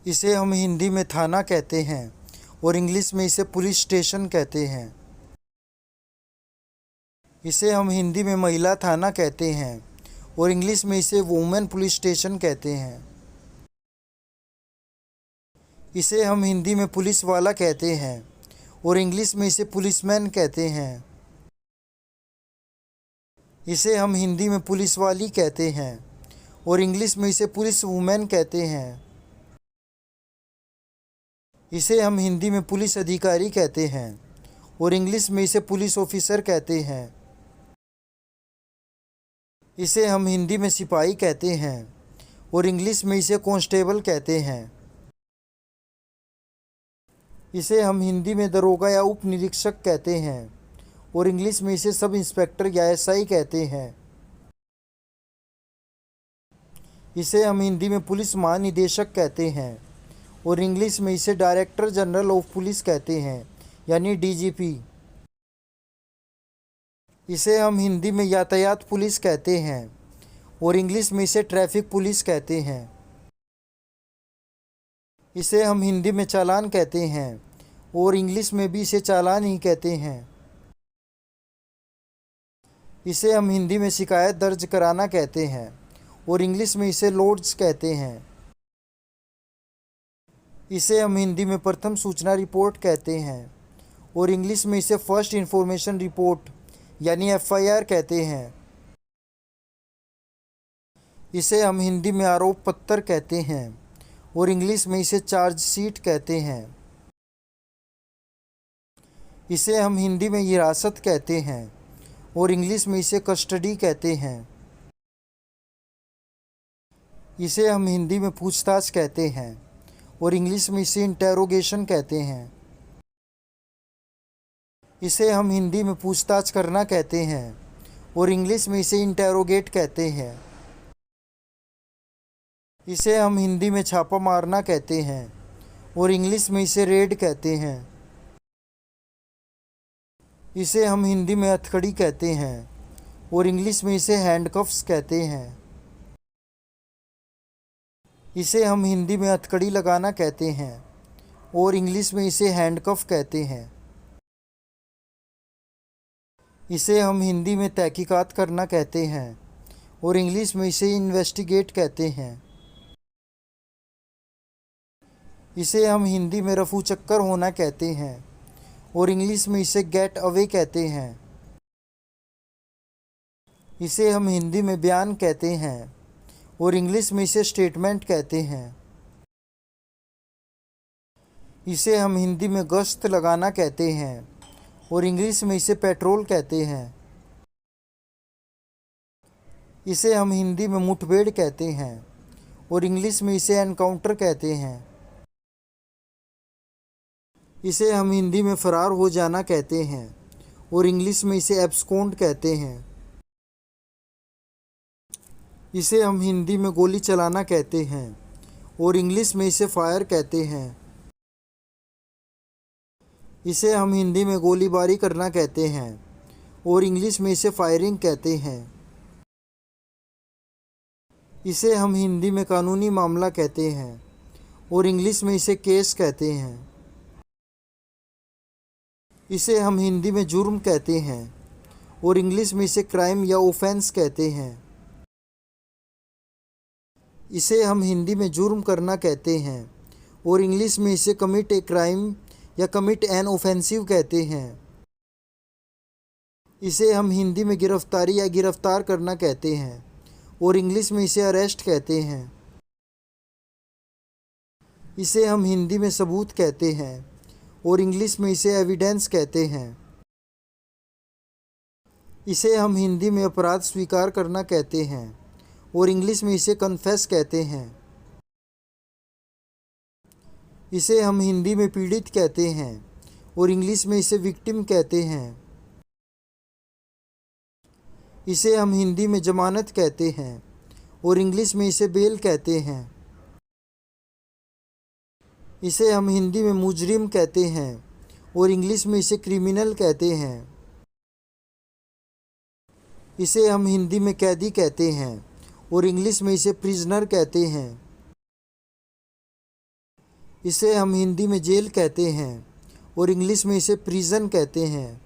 इसे हम हिंदी में थाना कहते हैं और इंग्लिश में इसे पुलिस स्टेशन कहते हैं। इसे हम हिंदी में महिला थाना कहते हैं और इंग्लिश में इसे वुमेन पुलिस स्टेशन कहते हैं। इसे हम हिंदी में पुलिस वाला कहते हैं और इंग्लिश में इसे पुलिसमैन कहते हैं। इसे हम हिंदी में पुलिस वाली कहते हैं और इंग्लिश में इसे पुलिस वुमेन कहते हैं। इसे हम हिंदी में पुलिस अधिकारी कहते हैं और इंग्लिश में इसे पुलिस ऑफिसर कहते हैं। इसे हम हिंदी में सिपाही कहते हैं और इंग्लिश में इसे कांस्टेबल कहते हैं। इसे हम हिंदी में दरोगा या उप निरीक्षक कहते हैं और इंग्लिश में इसे सब इंस्पेक्टर या एसआई कहते हैं। इसे हम हिंदी में पुलिस महानिदेशक कहते हैं और इंग्लिश में इसे डायरेक्टर जनरल ऑफ पुलिस कहते हैं यानी डीजीपी। इसे हम हिंदी में यातायात पुलिस कहते हैं और इंग्लिश में इसे ट्रैफिक पुलिस कहते हैं। इसे हम हिंदी में चालान कहते हैं और इंग्लिश में भी इसे चालान ही कहते हैं। इसे हम हिंदी में शिकायत दर्ज कराना कहते हैं और इंग्लिश में इसे लॉड्ज कहते हैं। इसे हम हिंदी में प्रथम सूचना रिपोर्ट कहते हैं और इंग्लिश में इसे फर्स्ट इंफॉर्मेशन रिपोर्ट यानी एफआईआर कहते हैं। इसे हम हिंदी में आरोप पत्र कहते हैं और इंग्लिश में इसे चार्जशीट कहते हैं। इसे हम हिंदी में हिरासत कहते हैं और इंग्लिश में इसे कस्टडी कहते हैं। इसे हम हिंदी में पूछताछ कहते हैं और इंग्लिश में इसे इंटेरोगेशन कहते हैं। इसे हम हिंदी में पूछताछ करना कहते हैं और इंग्लिश में इसे इंटेरोगेट कहते हैं। इसे हम हिंदी में छापा मारना कहते हैं और इंग्लिश में इसे रेड कहते हैं। इसे हम हिंदी में हथकड़ी कहते हैं और इंग्लिश में इसे हैंडकफ्स कहते हैं। इसे हम हिंदी में हथकड़ी लगाना कहते हैं और इंग्लिश में इसे हैंडकफ कहते हैं। इसे हम हिंदी में तहकीकात करना कहते हैं और इंग्लिश में इसे इन्वेस्टिगेट कहते हैं। इसे हम हिंदी में रफू चक्कर होना कहते हैं और इंग्लिश में इसे गेट अवे कहते हैं। इसे हम हिंदी में बयान कहते हैं और इंग्लिश में इसे स्टेटमेंट कहते हैं। इसे हम हिंदी में गश्त लगाना कहते हैं और इंग्लिश में इसे पेट्रोल कहते हैं। इसे हम हिंदी में मुठभेड़ कहते हैं और इंग्लिश में इसे एनकाउंटर कहते हैं। इसे हम हिंदी में फरार हो जाना कहते हैं और इंग्लिश में इसे एब्सकॉन्ड कहते हैं। इसे हम हिंदी में गोली चलाना कहते हैं और इंग्लिश में इसे फायर कहते हैं। इसे हम हिंदी में गोलीबारी करना कहते हैं और इंग्लिश में इसे फायरिंग कहते हैं। इसे हम हिंदी में कानूनी मामला कहते हैं और इंग्लिश में इसे केस कहते हैं। इसे हम हिंदी में जुर्म कहते हैं और इंग्लिश में इसे क्राइम या ऑफेंस कहते हैं। इसे हम हिंदी में जुर्म करना कहते हैं और इंग्लिश में इसे कमिट ए क्राइम या कमिट एन ऑफेंसिव कहते हैं। इसे हम हिंदी में गिरफ्तारी या गिरफ्तार करना कहते हैं और इंग्लिश में इसे अरेस्ट कहते हैं। इसे हम हिंदी में सबूत कहते हैं और इंग्लिश में इसे एविडेंस कहते हैं। इसे हम हिंदी में अपराध स्वीकार करना कहते हैं और इंग्लिश में इसे कन्फेस कहते हैं। इसे हम हिंदी में पीड़ित कहते हैं और इंग्लिश में इसे विक्टिम कहते हैं। इसे हम हिंदी में जमानत कहते हैं और इंग्लिश में इसे बेल कहते हैं। इसे हम हिंदी में मुजरिम कहते हैं और इंग्लिश में इसे क्रिमिनल कहते हैं। इसे हम हिंदी में कैदी कहते हैं और इंग्लिश में इसे प्रिजनर कहते हैं। इसे हम हिंदी में जेल कहते हैं और इंग्लिश में इसे प्रिजन कहते हैं।